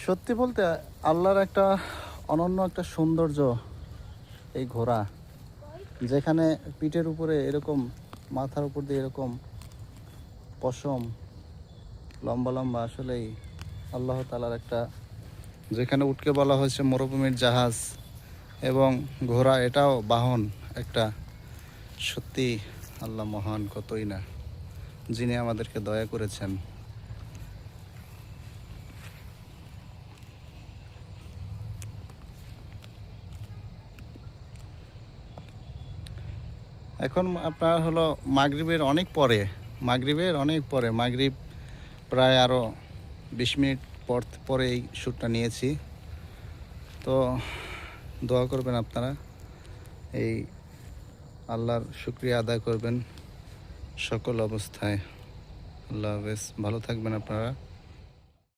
সত্যি বলতে আল্লাহর একটা অনন্য একটা সৌন্দর্য এই ঘোড়া, যেখানে পিঠের উপরে এরকম, মাথার উপর দিয়ে এরকম পশম লম্বা লম্বা, আসলেই আল্লাহ তাআলার একটা, যেখানে উটকে বলা হয়েছে মরুভূমির জাহাজ এবং ঘোড়া এটাও বাহন একটা। সত্যি আল্লাহ মহান, কতই না, যিনি আমাদেরকে দয়া করেছেন। এখন আপনার হলো মাগরিবের অনেক পরে মাগরিব প্রায় আরও 20 মিনিট পরে এই শ্যুটটা নিয়েছি। তো দোয়া করবেন আপনারা, এই আল্লাহর শুকরিয়া আদায় করবেন সকল অবস্থায়। আল্লাহ হাফেজ, ভালো থাকবেন আপনারা।